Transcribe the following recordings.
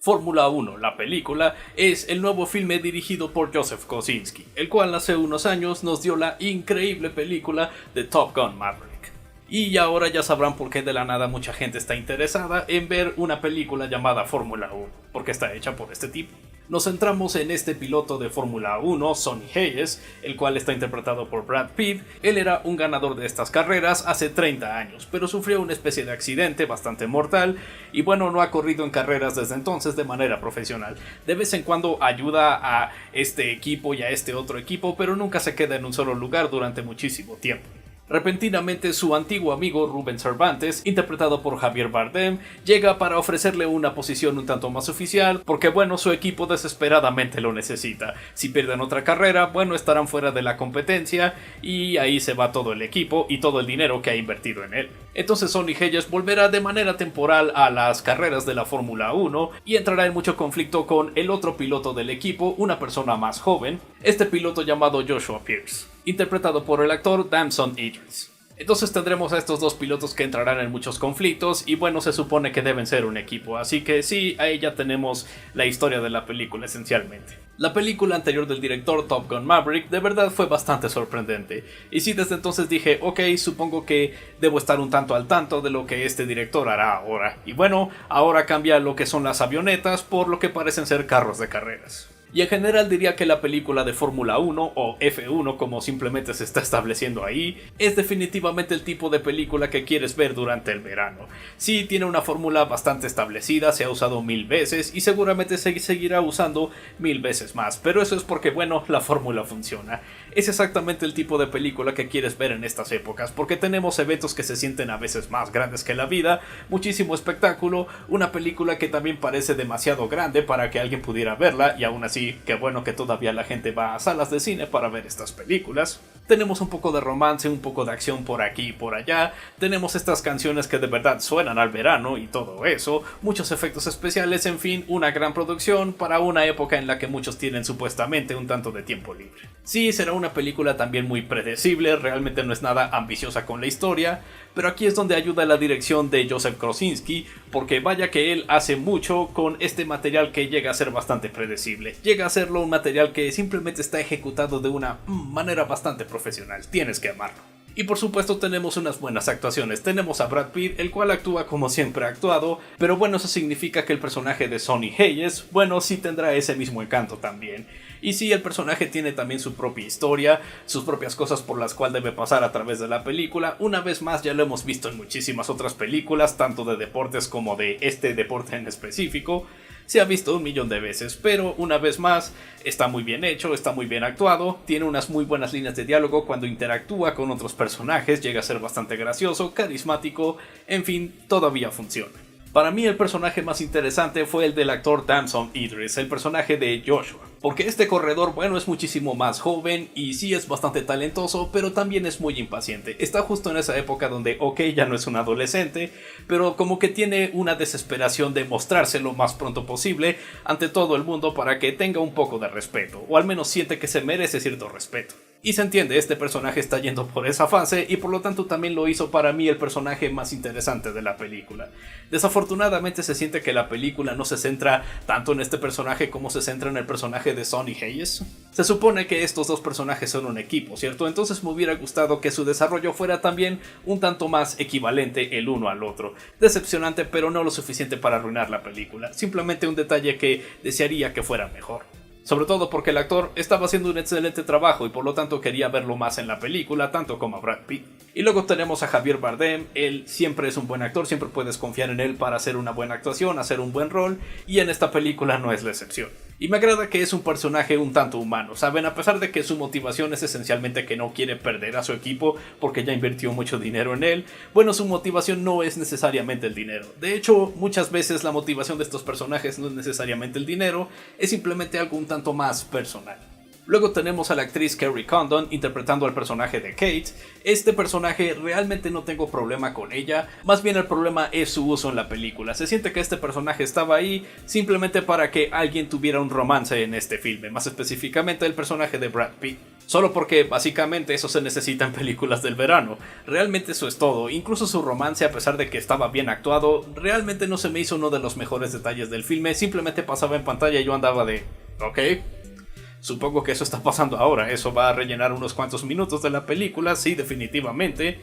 Fórmula 1, la película, es el nuevo filme dirigido por Joseph Kosinski, el cual hace unos años nos dio la increíble película de Top Gun Maverick. Y ahora ya sabrán por qué de la nada mucha gente está interesada en ver una película llamada Fórmula 1, porque está hecha por este tipo. Nos centramos en este piloto de Fórmula 1, Sonny Hayes, el cual está interpretado por Brad Pitt. Él era un ganador de estas carreras hace 30 años, pero sufrió una especie de accidente bastante mortal y bueno, no ha corrido en carreras desde entonces de manera profesional. De vez en cuando ayuda a este equipo y a este otro equipo, pero nunca se queda en un solo lugar durante muchísimo tiempo. Repentinamente su antiguo amigo Ruben Cervantes, interpretado por Javier Bardem, llega para ofrecerle una posición un tanto más oficial, porque bueno, su equipo desesperadamente lo necesita. Si pierden otra carrera, bueno, estarán fuera de la competencia y ahí se va todo el equipo y todo el dinero que ha invertido en él. Entonces Sonny Hayes volverá de manera temporal a las carreras de la Fórmula 1 y entrará en mucho conflicto con el otro piloto del equipo, una persona más joven, este piloto llamado Joshua Pierce, interpretado por el actor Damson Idris. Entonces tendremos a estos dos pilotos que entrarán en muchos conflictos y bueno, se supone que deben ser un equipo, así que sí, ahí ya tenemos la historia de la película esencialmente. La película anterior del director, Top Gun Maverick, de verdad fue bastante sorprendente, y sí, desde entonces dije, ok, supongo que debo estar un tanto al tanto de lo que este director hará ahora, y bueno, ahora cambia lo que son las avionetas por lo que parecen ser carros de carreras. Y en general diría que la película de Fórmula 1 o F1 como simplemente se está estableciendo ahí es definitivamente el tipo de película que quieres ver durante el verano. Sí, tiene una fórmula bastante establecida, se ha usado 1000 veces y seguramente se seguirá usando 1000 veces más, pero eso es porque bueno, la fórmula funciona. Es exactamente el tipo de película que quieres ver en estas épocas, porque tenemos eventos que se sienten a veces más grandes que la vida, muchísimo espectáculo, una película que también parece demasiado grande para que alguien pudiera verla y aún así qué bueno que todavía la gente va a salas de cine para ver estas películas. Tenemos un poco de romance, un poco de acción por aquí y por allá, tenemos estas canciones que de verdad suenan al verano y todo eso, muchos efectos especiales, en fin, una gran producción para una época en la que muchos tienen supuestamente un tanto de tiempo libre. Sí, será una película también muy predecible, realmente no es nada ambiciosa con la historia, pero aquí es donde ayuda la dirección de Joseph Kosinski, porque vaya que él hace mucho con este material que llega a ser bastante predecible. Llega a serlo un material que simplemente está ejecutado de una manera bastante profesional, tienes que amarlo. Y por supuesto tenemos unas buenas actuaciones, tenemos a Brad Pitt, el cual actúa como siempre ha actuado, pero bueno, eso significa que el personaje de Sonny Hayes, bueno, sí tendrá ese mismo encanto también. Y sí, el personaje tiene también su propia historia, sus propias cosas por las cuales debe pasar a través de la película. Una vez más ya lo hemos visto en muchísimas otras películas, tanto de deportes como de este deporte en específico. Se ha visto 1.000.000 de veces, pero una vez más está muy bien hecho, está muy bien actuado, tiene unas muy buenas líneas de diálogo cuando interactúa con otros personajes, llega a ser bastante gracioso, carismático, en fin, todavía funciona. Para mí el personaje más interesante fue el del actor Damson Idris, el personaje de Joshua. Porque este corredor, bueno, es muchísimo más joven y sí es bastante talentoso, pero también es muy impaciente. Está justo en esa época donde, ok, ya no es un adolescente, pero como que tiene una desesperación de mostrarse lo más pronto posible ante todo el mundo para que tenga un poco de respeto, o al menos siente que se merece cierto respeto. Y se entiende, este personaje está yendo por esa fase y por lo tanto también lo hizo para mí el personaje más interesante de la película. Desafortunadamente se siente que la película no se centra tanto en este personaje como se centra en el personaje de Sonny Hayes. Se supone que estos dos personajes son un equipo, ¿cierto? Entonces me hubiera gustado que su desarrollo fuera también un tanto más equivalente el uno al otro. Decepcionante, pero no lo suficiente para arruinar la película. Simplemente un detalle que desearía que fuera mejor. Sobre todo porque el actor estaba haciendo un excelente trabajo y por lo tanto quería verlo más en la película, tanto como a Brad Pitt. Y luego tenemos a Javier Bardem, él siempre es un buen actor, siempre puedes confiar en él para hacer una buena actuación, hacer un buen rol, y en esta película no es la excepción. Y me agrada que es un personaje un tanto humano, ¿saben? A pesar de que su motivación es esencialmente que no quiere perder a su equipo porque ya invirtió mucho dinero en él, bueno, su motivación no es necesariamente el dinero. De hecho, muchas veces la motivación de estos personajes no es necesariamente el dinero, es simplemente algo un tanto más personal. Luego tenemos a la actriz Kerry Condon interpretando al personaje de Kate. Este personaje realmente no tengo problema con ella, más bien el problema es su uso en la película. Se siente que este personaje estaba ahí simplemente para que alguien tuviera un romance en este filme, más específicamente el personaje de Brad Pitt. Solo porque básicamente eso se necesita en películas del verano. Realmente eso es todo. Incluso su romance, a pesar de que estaba bien actuado, realmente no se me hizo uno de los mejores detalles del filme. Simplemente pasaba en pantalla y yo andaba de... ok. Supongo que eso está pasando ahora. Eso va a rellenar unos cuantos minutos de la película, sí, definitivamente.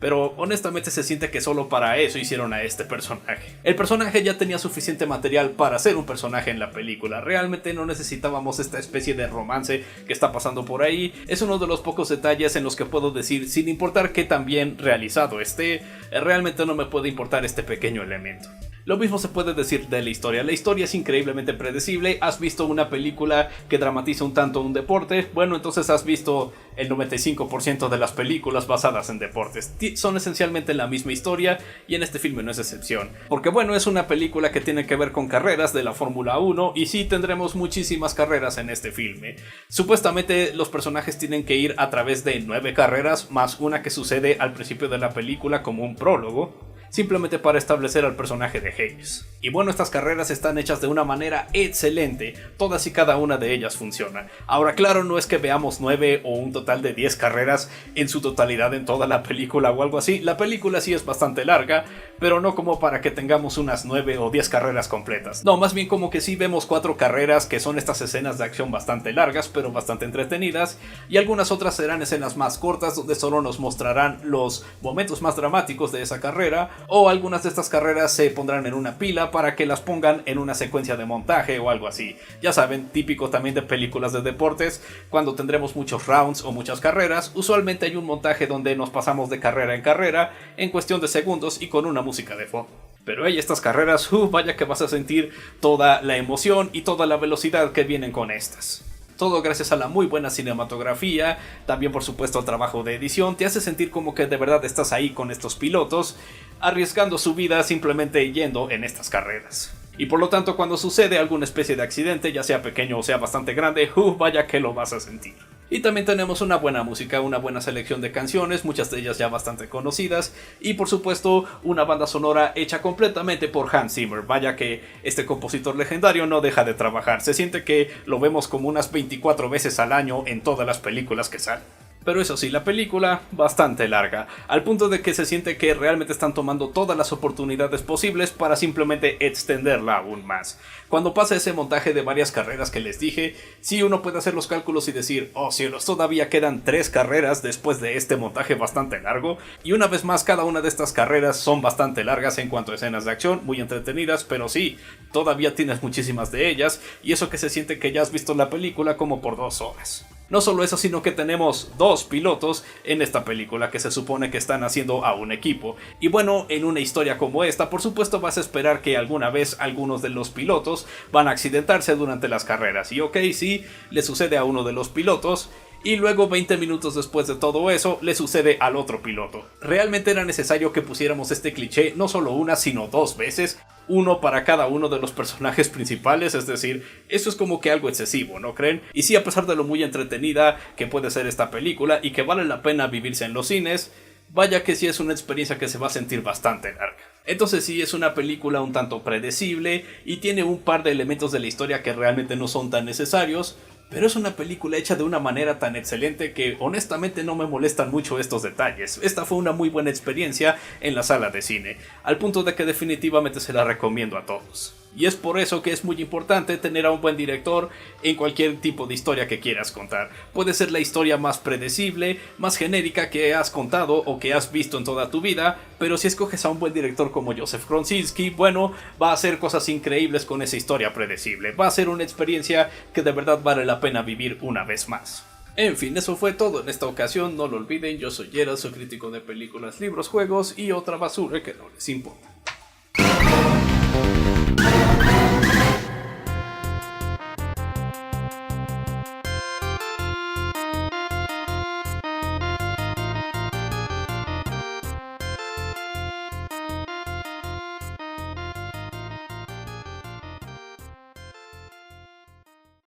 Pero honestamente se siente que solo para eso hicieron a este personaje. El personaje ya tenía suficiente material para ser un personaje en la película. Realmente no necesitábamos esta especie de romance que está pasando por ahí. Es uno de los pocos detalles en los que puedo decir, sin importar qué tan bien realizado esté, realmente no me puede importar este pequeño elemento. Lo mismo se puede decir de la historia. La historia es increíblemente predecible. ¿Has visto una película que dramatiza un tanto un deporte? Bueno, entonces has visto el 95% de las películas basadas en deportes. Son esencialmente la misma historia y en este filme no es excepción. Porque bueno, es una película que tiene que ver con carreras de la Fórmula 1 y sí tendremos muchísimas carreras en este filme. Supuestamente los personajes tienen que ir a través de 9 carreras más una que sucede al principio de la película como un prólogo, simplemente para establecer al personaje de Hayes. Y bueno, estas carreras están hechas de una manera excelente, todas y cada una de ellas funcionan. Ahora claro, no es que veamos 9 o un total de 10 carreras en su totalidad en toda la película o algo así. La película sí es bastante larga, pero no como para que tengamos unas 9 o 10 carreras completas. No, más bien como que sí vemos 4 carreras que son estas escenas de acción bastante largas, pero bastante entretenidas, y algunas otras serán escenas más cortas donde solo nos mostrarán los momentos más dramáticos de esa carrera, o algunas de estas carreras se pondrán en una pila para que las pongan en una secuencia de montaje o algo así. Ya saben, típico también de películas de deportes, cuando tendremos muchos rounds o muchas carreras, usualmente hay un montaje donde nos pasamos de carrera en carrera en cuestión de segundos y con una música de fondo. Pero hey, estas carreras, vaya que vas a sentir toda la emoción y toda la velocidad que vienen con estas. Todo gracias a la muy buena cinematografía, también por supuesto al trabajo de edición, te hace sentir como que de verdad estás ahí con estos pilotos, arriesgando su vida simplemente yendo en estas carreras. Y por lo tanto cuando sucede alguna especie de accidente, ya sea pequeño o sea bastante grande, vaya que lo vas a sentir. Y también tenemos una buena música, una buena selección de canciones, muchas de ellas ya bastante conocidas, y por supuesto una banda sonora hecha completamente por Hans Zimmer. Vaya que este compositor legendario no deja de trabajar, se siente que lo vemos como unas 24 veces al año en todas las películas que salen. Pero eso sí, la película bastante larga, al punto de que se siente que realmente están tomando todas las oportunidades posibles para simplemente extenderla aún más. Cuando pasa ese montaje de varias carreras que les dije, sí uno puede hacer los cálculos y decir, oh cielos, todavía quedan 3 carreras después de este montaje bastante largo, y una vez más cada una de estas carreras son bastante largas en cuanto a escenas de acción, muy entretenidas, pero sí, todavía tienes muchísimas de ellas, y eso que se siente que ya has visto la película como por 2 horas. No solo eso, sino que tenemos 2 pilotos en esta película que se supone que están haciendo a un equipo. Y bueno, en una historia como esta, por supuesto vas a esperar que alguna vez algunos de los pilotos van a accidentarse durante las carreras. Y ok, sí, le sucede a uno de los pilotos, y luego 20 minutos después de todo eso le sucede al otro piloto. Realmente era necesario que pusiéramos este cliché no solo una sino 2 veces, uno para cada uno de los personajes principales, es decir, eso es como que algo excesivo, ¿no creen? Y sí, a pesar de lo muy entretenida que puede ser esta película y que vale la pena vivirse en los cines, vaya que sí es una experiencia que se va a sentir bastante larga. Entonces sí, es una película un tanto predecible y tiene un par de elementos de la historia que realmente no son tan necesarios, pero es una película hecha de una manera tan excelente que honestamente no me molestan mucho estos detalles. Esta fue una muy buena experiencia en la sala de cine, al punto de que definitivamente se la recomiendo a todos. Y es por eso que es muy importante tener a un buen director en cualquier tipo de historia que quieras contar. Puede ser la historia más predecible, más genérica que has contado o que has visto en toda tu vida, pero si escoges a un buen director como Joseph Kosinski, bueno, va a hacer cosas increíbles con esa historia predecible. Va a ser una experiencia que de verdad vale la pena vivir una vez más. En fin, eso fue todo en esta ocasión. No lo olviden, yo soy Gerald, soy crítico de películas, libros, juegos y otra basura que no les importa.